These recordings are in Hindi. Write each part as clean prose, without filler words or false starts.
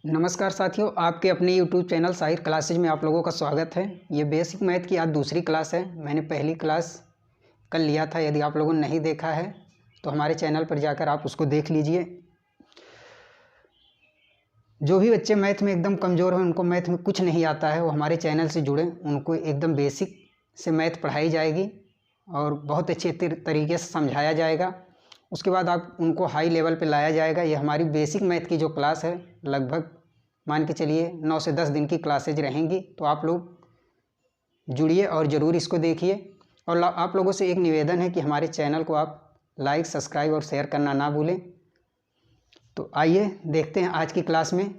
नमस्कार साथियों, आपके अपने YouTube चैनल साहिर क्लासेज में आप लोगों का स्वागत है। ये बेसिक मैथ की आज दूसरी क्लास है। मैंने पहली क्लास कल लिया था। यदि आप लोगों ने नहीं देखा है तो हमारे चैनल पर जाकर आप उसको देख लीजिए। जो भी बच्चे मैथ में एकदम कमज़ोर हैं, उनको मैथ में कुछ नहीं आता है, वो हमारे चैनल से जुड़े। उनको एकदम बेसिक से मैथ पढ़ाई जाएगी और बहुत अच्छे तरीके से समझाया जाएगा। उसके बाद आप उनको हाई लेवल पे लाया जाएगा। ये हमारी बेसिक मैथ की जो क्लास है, लगभग मान के चलिए 9 से 10 दिन की क्लासेज रहेंगी। तो आप लोग जुड़िए और ज़रूर इसको देखिए। और आप लोगों से एक निवेदन है कि हमारे चैनल को आप लाइक, सब्सक्राइब और शेयर करना ना भूलें। तो आइए देखते हैं आज की क्लास में।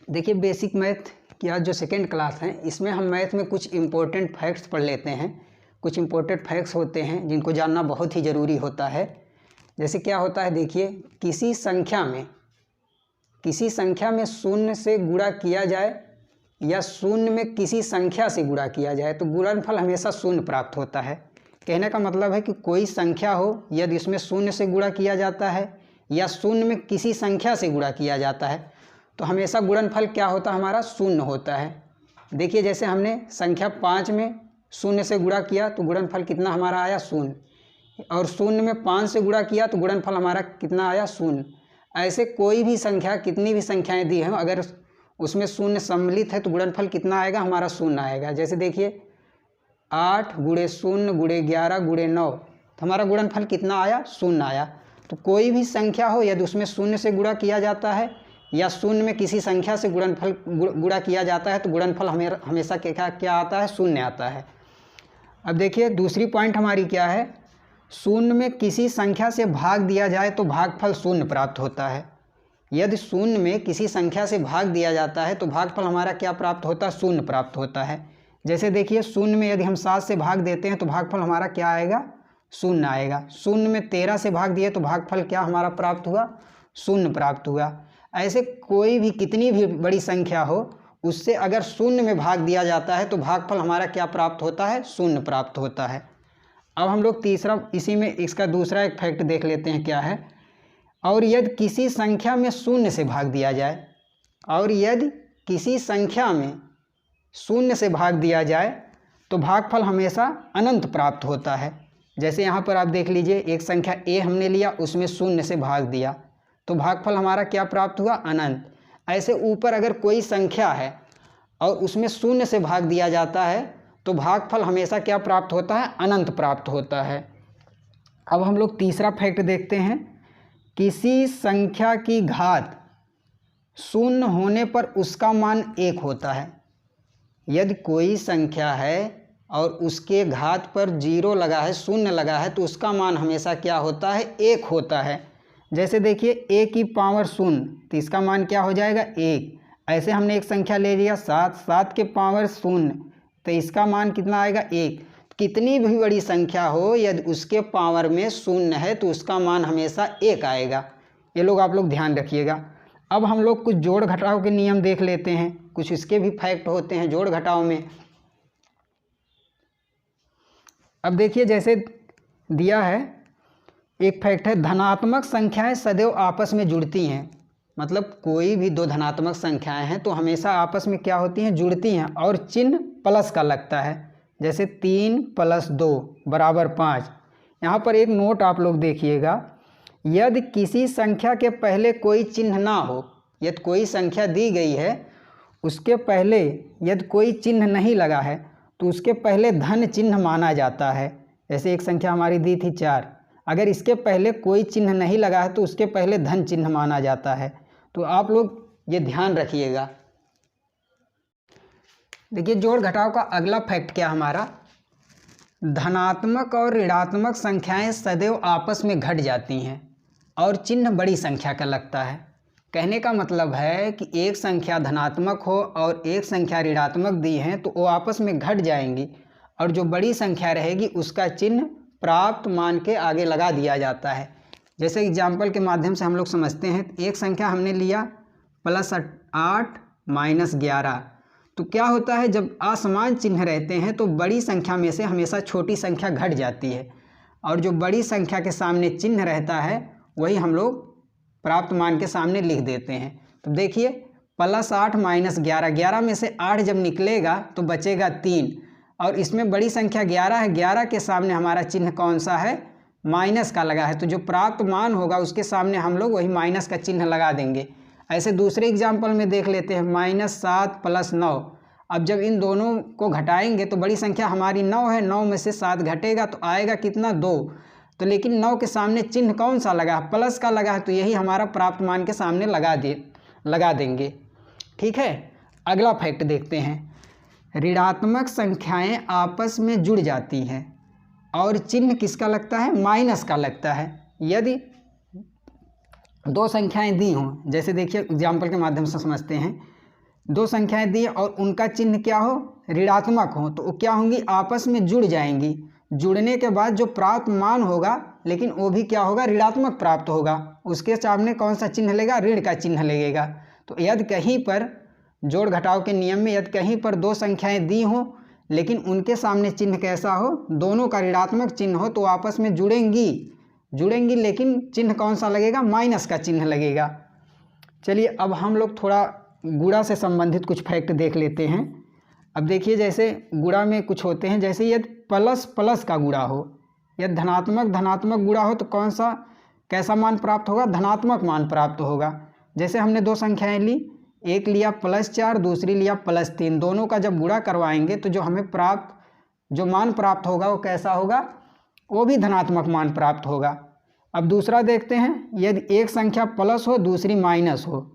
देखिए, बेसिक मैथ की आज जो सेकेंड क्लास है, इसमें हम मैथ में कुछ इम्पोर्टेंट फैक्ट्स पढ़ लेते हैं। कुछ इम्पोर्टेंट फैक्ट्स होते हैं जिनको जानना बहुत ही ज़रूरी होता है। जैसे क्या होता है, देखिए, किसी संख्या में शून्य से गुणा किया जाए या शून्य में किसी संख्या से गुणा किया जाए तो गुणनफल हमेशा शून्य प्राप्त होता है। कहने का मतलब है कि कोई संख्या हो, यदि इसमें शून्य से गुणा किया जाता है या शून्य में किसी संख्या से गुणा किया जाता है तो हमेशा गुणनफल क्या होता है, हमारा शून्य होता है। देखिए, जैसे हमने संख्या 5 में शून्य से गुणा किया तो गुणनफल कितना हमारा आया, शून्य। और शून्य में 5 से गुणा किया तो गुणनफल हमारा कितना आया, शून्य। ऐसे कोई भी संख्या, कितनी भी संख्याएं दी हैं, अगर उसमें शून्य सम्मिलित है तो गुणनफल कितना आएगा, हमारा शून्य आएगा। जैसे देखिए, 8 गुणे 0 गुणे 11 गुणे 9, तो हमारा गुणनफल कितना आया, शून्य आया। तो कोई भी संख्या हो, यदि उसमें शून्य से गुणा किया जाता है या शून्य में किसी संख्या से गुणा किया जाता है तो गुणनफल हमेशा क्या आता है, शून्य आता है। अब देखिए, दूसरी पॉइंट हमारी क्या है, शून्य में किसी संख्या से भाग दिया जाए तो भागफल शून्य प्राप्त होता है। यदि शून्य में किसी संख्या से भाग दिया जाता है तो भागफल हमारा क्या प्राप्त होता है, शून्य प्राप्त होता है। जैसे देखिए, शून्य में यदि हम 7 से भाग देते हैं तो भागफल हमारा क्या आएगा, शून्य आएगा। शून्य में 13 से भाग दिए तो भागफल क्या हमारा प्राप्त हुआ, शून्य प्राप्त हुआ। ऐसे कोई भी, कितनी भी बड़ी संख्या हो, उससे अगर शून्य में भाग दिया जाता है तो भागफल हमारा क्या प्राप्त होता है, शून्य प्राप्त होता है। अब हम लोग तीसरा, इसी में इसका दूसरा एक फैक्ट देख लेते हैं क्या है। और यदि किसी संख्या में शून्य से भाग दिया जाए, और यदि किसी संख्या में शून्य से भाग दिया जाए तो भागफल हमेशा अनंत प्राप्त होता है। जैसे यहाँ पर आप देख लीजिए, एक संख्या ए हमने लिया, उसमें शून्य से भाग दिया तो भागफल हमारा क्या प्राप्त हुआ, अनंत। ऐसे ऊपर अगर कोई संख्या है और उसमें शून्य से भाग दिया जाता है तो भागफल हमेशा क्या प्राप्त होता है, अनंत प्राप्त होता है। अब हम लोग तीसरा फैक्ट देखते हैं। किसी संख्या की घात शून्य होने पर उसका मान 1 होता है। यदि कोई संख्या है और उसके घात पर 0 लगा है, शून्य लगा है, तो उसका मान हमेशा क्या होता है, 1 होता है। जैसे देखिए, a की पावर 0, तो इसका मान क्या हो जाएगा, 1। ऐसे हमने एक संख्या ले लिया 7, 7 के पावर 0, तो इसका मान कितना आएगा, 1। कितनी भी बड़ी संख्या हो, यदि उसके पावर में 0 है तो उसका मान हमेशा 1 आएगा। ये लोग आप लोग ध्यान रखिएगा। अब हम लोग कुछ जोड़ घटाव के नियम देख लेते हैं। कुछ इसके भी फैक्ट होते हैं जोड़ घटाव में। अब देखिए, जैसे दिया है एक फैक्ट है, धनात्मक संख्याएं सदैव आपस में जुड़ती हैं। मतलब कोई भी दो धनात्मक संख्याएं हैं तो हमेशा आपस में क्या होती हैं, जुड़ती हैं, और चिन्ह प्लस का लगता है। जैसे 3 + 2 = 5। यहाँ पर एक नोट आप लोग देखिएगा, यदि किसी संख्या के पहले कोई चिन्ह ना हो, यदि कोई संख्या दी गई है, उसके पहले यदि कोई चिन्ह नहीं लगा है तो उसके पहले धन चिन्ह माना जाता है। जैसे एक संख्या हमारी दी थी 4, अगर इसके पहले कोई चिन्ह नहीं लगा है तो उसके पहले धन चिन्ह माना जाता है। तो आप लोग ये ध्यान रखिएगा। देखिए, जोड़ घटाव का अगला फैक्ट क्या हमारा, धनात्मक और ऋणात्मक संख्याएं सदैव आपस में घट जाती हैं और चिन्ह बड़ी संख्या का लगता है। कहने का मतलब है कि एक संख्या धनात्मक हो और एक संख्या ऋणात्मक दी है तो वो आपस में घट जाएंगी, और जो बड़ी संख्या रहेगी उसका चिन्ह प्राप्त मान के आगे लगा दिया जाता है। जैसे एग्जाम्पल के माध्यम से हम लोग समझते हैं। एक संख्या हमने लिया +8 - 11, तो क्या होता है, जब असमान चिन्ह रहते हैं तो बड़ी संख्या में से हमेशा छोटी संख्या घट जाती है, और जो बड़ी संख्या के सामने चिन्ह रहता है वही हम लोग प्राप्त मान के सामने लिख देते हैं। तो देखिए +8 - 11, 11 में से 8 जब निकलेगा तो बचेगा 3, और इसमें बड़ी संख्या 11 है, 11 के सामने हमारा चिन्ह कौन सा है, माइनस का लगा है, तो जो प्राप्त मान होगा उसके सामने हम लोग वही माइनस का चिन्ह लगा देंगे। ऐसे दूसरे एग्जाम्पल में देख लेते हैं, -7 + 9। अब जब इन दोनों को घटाएंगे तो बड़ी संख्या हमारी 9 है, 9 में से 7 घटेगा तो आएगा कितना, 2। तो लेकिन 9 के सामने चिन्ह कौन सा लगा है, प्लस का लगा है, तो यही हमारा प्राप्त मान के सामने लगा देंगे। ठीक है, अगला फैक्ट देखते हैं। ऋणात्मक संख्याएं आपस में जुड़ जाती हैं और चिन्ह किसका लगता है, माइनस का लगता है। यदि दो संख्याएं दी हों, जैसे देखिए एग्जाम्पल के माध्यम से समझते हैं, दो संख्याएं दी और उनका चिन्ह क्या हो, ऋणात्मक हो, तो वो क्या होंगी, आपस में जुड़ जाएंगी। जुड़ने के बाद जो प्राप्त मान होगा, लेकिन वो भी क्या होगा, ऋणात्मक प्राप्त होगा। उसके सामने कौन सा चिन्ह लगेगा, ऋण का चिन्ह लगेगा। तो यदि कहीं पर जोड़ घटाव के नियम में यदि कहीं पर दो संख्याएं दी हों लेकिन उनके सामने चिन्ह कैसा हो, दोनों का ऋणात्मक चिन्ह हो, तो आपस में जुड़ेंगी लेकिन चिन्ह कौन सा लगेगा, माइनस का चिन्ह लगेगा। चलिए अब हम लोग थोड़ा गुणा से संबंधित कुछ फैक्ट देख लेते हैं। अब देखिए जैसे गुणा में कुछ होते हैं, जैसे यदि प्लस प्लस का गुणा हो, यदि धनात्मक गुणा हो तो कौन सा कैसा मान प्राप्त होगा, धनात्मक मान प्राप्त होगा। जैसे हमने दो संख्याएं ली, एक लिया +4, दूसरी लिया +3, दोनों का जब गुणा करवाएंगे तो जो हमें जो मान प्राप्त होगा वो कैसा होगा, वो भी धनात्मक मान प्राप्त होगा। अब दूसरा देखते हैं, यदि एक संख्या प्लस हो दूसरी माइनस हो।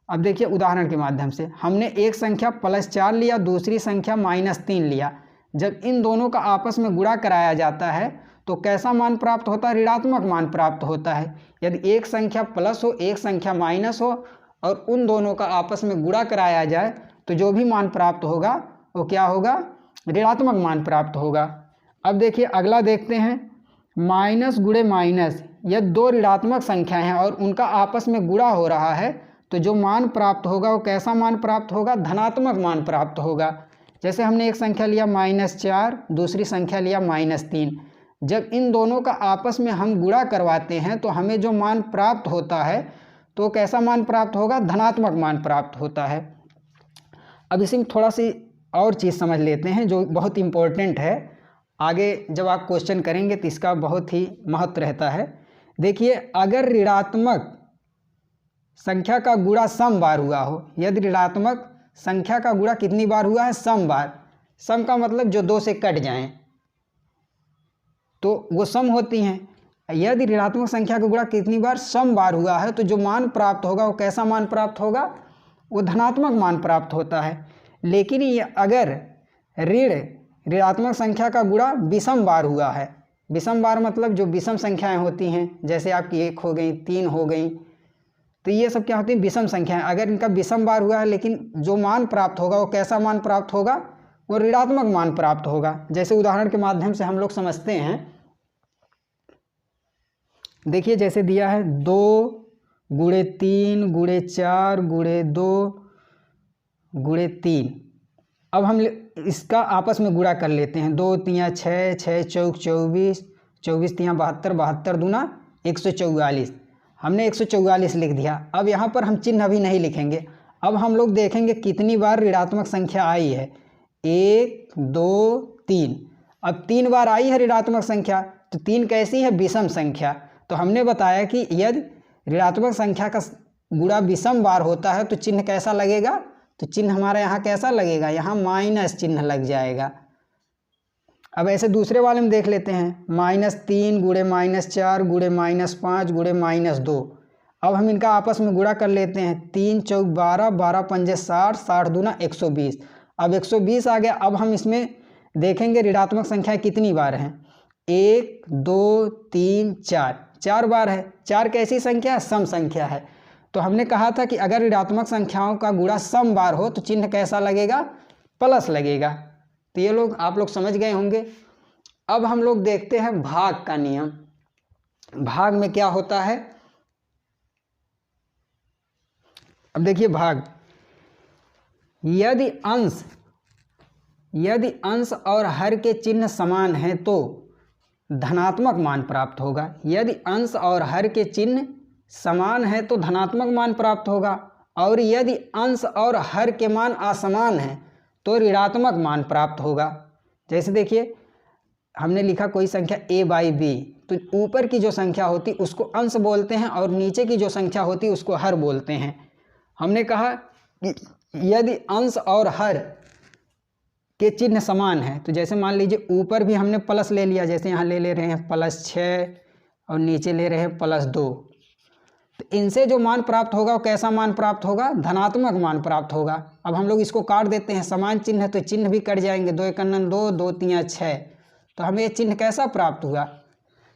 अब देखिए उदाहरण के माध्यम से, हमने एक संख्या +4 लिया, दूसरी संख्या -3 लिया। जब इन दोनों का आपस में गुणा कराया जाता है तो कैसा मान प्राप्त होता है, ऋणात्मक मान प्राप्त होता है। यदि एक संख्या प्लस हो एक संख्या माइनस हो और उन दोनों का आपस में गुणा कराया जाए तो जो भी मान प्राप्त होगा वो क्या होगा, ऋणात्मक मान प्राप्त होगा। अब देखिए अगला देखते हैं, माइनस गुणे माइनस, यदि दो ऋणात्मक संख्याएं हैं और उनका आपस में गुणा हो रहा है तो जो मान प्राप्त होगा वो कैसा मान प्राप्त होगा, धनात्मक मान प्राप्त होगा। जैसे हमने एक संख्या लिया -4, दूसरी संख्या लिया -3। जब इन दोनों का आपस में हम गुणा करवाते हैं तो हमें जो मान प्राप्त होता है तो कैसा मान प्राप्त होगा, धनात्मक मान प्राप्त होता है। अब इसी में थोड़ा सी और चीज़ समझ लेते हैं जो बहुत इम्पोर्टेंट है, आगे जब आप क्वेश्चन करेंगे तो इसका बहुत ही महत्व रहता है। देखिए अगर ऋणात्मक संख्या का गुणा सम बार हुआ हो, यदि ऋणात्मक संख्या का गुणा कितनी बार हुआ है, सम बार। सम का मतलब जो 2 से कट जाएं तो वो सम होती हैं। यदि ऋणात्मक संख्या का गुणा कितनी बार, सम बार हुआ है, तो जो मान प्राप्त होगा वो कैसा मान प्राप्त होगा, वो धनात्मक मान प्राप्त होता है। लेकिन ये अगर ऋणात्मक संख्या का गुणा विषम बार हुआ है, विषम बार मतलब जो विषम संख्याएं होती हैं, जैसे आपकी 1 हो गई, 3 हो गई, तो ये सब क्या होती हैं, विषम संख्याएं। अगर इनका विषम बार हुआ है लेकिन जो मान प्राप्त होगा वो कैसा मान प्राप्त होगा, वो ऋणात्मक मान प्राप्त होगा। जैसे उदाहरण के माध्यम से हम लोग समझते हैं, देखिए जैसे दिया है 2 × 3 × 4 × 2 × 3। अब हम इसका आपस में गुणा कर लेते हैं, 2 × 3 = 6, 6 × 4 = 24, 24 × 3 = 72, 72 दूना 144। हमने 144 लिख दिया। अब यहाँ पर हम चिन्ह अभी नहीं लिखेंगे, अब हम लोग देखेंगे कितनी बार ऋणात्मक संख्या आई है, 1 2 3। अब 3 बार आई है ऋणात्मक संख्या, तो 3 कैसी है, विषम संख्या। तो हमने बताया कि यदि ऋणात्मक संख्या का गुणा विषम बार होता है तो चिन्ह कैसा लगेगा, तो चिन्ह हमारा यहाँ कैसा लगेगा, यहाँ माइनस चिन्ह लग जाएगा। अब ऐसे दूसरे वाले में देख लेते हैं, -3 × -4 × -5 × -2। अब हम इनका आपस में गुणा कर लेते हैं, 3 × 4 = 12, 12 × 5 = 60, 60 दूना 120। अब 120 आ गया। अब हम इसमें देखेंगे ऋणात्मक संख्या कितनी बार हैं, 1 2 3 4, 4 बार है। 4 कैसी संख्या है, सम संख्या है। तो हमने कहा था कि अगर ऋणात्मक संख्याओं का गुणा सम बार हो तो चिन्ह कैसा लगेगा, प्लस लगेगा। तो ये लोग आप लोग समझ गए होंगे। अब हम लोग देखते हैं भाग का नियम। भाग में क्या होता है, अब देखिए भाग, यदि अंश और हर के चिन्ह समान हैं तो धनात्मक मान प्राप्त होगा। यदि अंश और हर के चिन्ह समान है तो धनात्मक मान प्राप्त होगा। और यदि अंश और हर के मान असमान हैं तो ऋणात्मक मान प्राप्त होगा। जैसे देखिए हमने लिखा कोई संख्या a/b, तो ऊपर की जो संख्या होती उसको अंश बोलते हैं और नीचे की जो संख्या होती उसको हर बोलते हैं। हमने कहा कि यदि अंश और हर के चिन्ह समान है, तो जैसे मान लीजिए ऊपर भी हमने प्लस ले लिया, जैसे यहाँ ले रहे हैं +6 और नीचे ले रहे हैं +2, तो इनसे जो मान प्राप्त होगा वो कैसा मान प्राप्त होगा? धनात्मक मान प्राप्त होगा। अब हम लोग इसको काट देते हैं, समान चिन्ह है तो चिन्ह भी कट जाएंगे, 2 × 2, 2 × 3 = 6, तो हमें ये चिन्ह कैसा प्राप्त हुआ?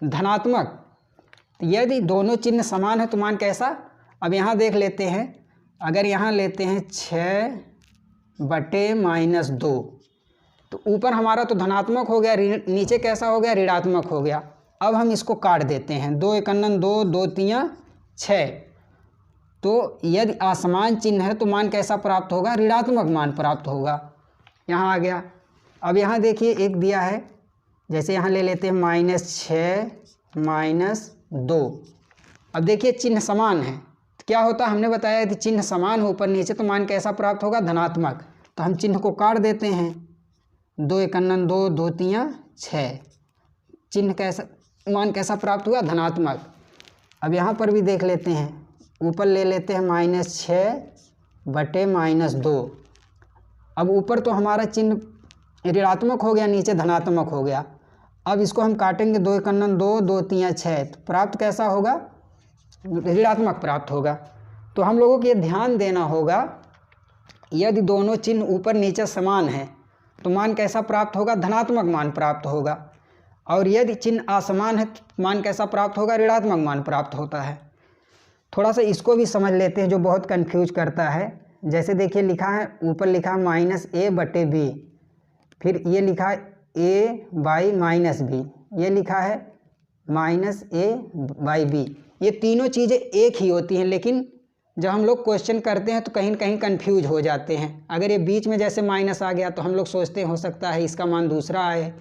धनात्मक। तो यदि दोनों चिन्ह समान है तो मान कैसा? अब यहाँ देख लेते हैं, अगर यहाँ लेते हैं 6/-2, तो ऊपर हमारा तो धनात्मक हो गया, नीचे कैसा हो गया? ऋणात्मक हो गया। अब हम इसको काट देते हैं, 2 × 2, 2 × 3 = 6, तो यदि असमान चिन्ह है तो मान कैसा प्राप्त होगा? ऋणात्मक मान प्राप्त होगा। यहाँ आ गया। अब यहाँ देखिए एक दिया है, जैसे यहाँ ले लेते हैं -6 -2। अब देखिए चिन्ह समान है, तो क्या होता है? हमने बताया यदि चिन्ह समान हो ऊपर नीचे तो मान कैसा प्राप्त होगा? धनात्मक। तो हम चिन्ह को काट देते हैं, 2 × 2, 2 × 3 = 6, चिन्ह कैसा, मान कैसा प्राप्त हुआ? धनात्मक। अब यहाँ पर भी देख लेते हैं, ऊपर ले लेते हैं -6/-2। अब ऊपर तो हमारा चिन्ह ऋणात्मक हो गया, नीचे धनात्मक हो गया। अब इसको हम काटेंगे, 2 × 2, 2 × 3 = 6, तो प्राप्त कैसा होगा? ऋणात्मक प्राप्त होगा। तो हम लोगों को ये ध्यान देना होगा, यदि दोनों चिन्ह ऊपर नीचे समान है तो मान कैसा प्राप्त होगा? धनात्मक मान प्राप्त होगा। और यदि चिन्ह असमान है तो मान कैसा प्राप्त होगा? ऋणात्मक मान प्राप्त होता है। थोड़ा सा इसको भी समझ लेते हैं जो बहुत कंफ्यूज करता है। जैसे देखिए लिखा है, ऊपर लिखा है -a/b, फिर ये लिखा है a/-b, ये लिखा है -a/b। ये तीनों चीज़ें एक ही होती हैं, लेकिन जब हम लोग क्वेश्चन करते हैं तो कहीं न कहीं कंफ्यूज हो जाते हैं। अगर ये बीच में जैसे माइनस आ गया तो हम लोग सोचते हैं हो सकता है इसका मान दूसरा आए,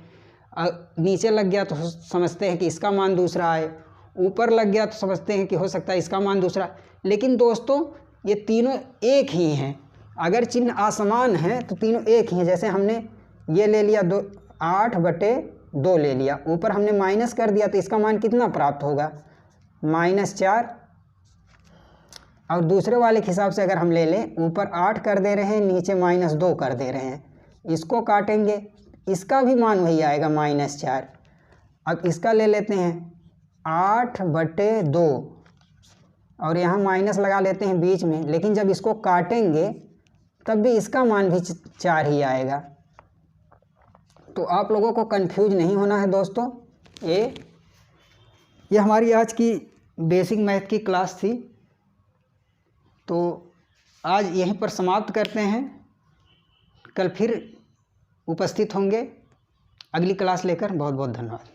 नीचे लग गया तो समझते हैं कि इसका मान दूसरा आए, ऊपर लग गया तो समझते हैं कि हो सकता है इसका मान दूसरा। लेकिन दोस्तों ये तीनों एक ही हैं। अगर चिन्ह असमान है तो तीनों एक ही हैं। जैसे हमने ये ले लिया 8/2 ले लिया, ऊपर हमने माइनस कर दिया तो इसका मान कितना प्राप्त होगा? -4। और दूसरे वाले के हिसाब से अगर हम ले लें, ऊपर 8 कर दे रहे हैं, नीचे -2 कर दे रहे हैं, इसको काटेंगे, इसका भी मान वही आएगा -4। अब इसका ले लेते हैं 8/2 और यहाँ माइनस लगा लेते हैं बीच में, लेकिन जब इसको काटेंगे तब भी इसका मान भी 4 ही आएगा। तो आप लोगों को कंफ्यूज नहीं होना है दोस्तों। ये हमारी आज की बेसिक मैथ की क्लास थी, तो आज यहीं पर समाप्त करते हैं। कल फिर उपस्थित होंगे अगली क्लास लेकर। बहुत बहुत धन्यवाद।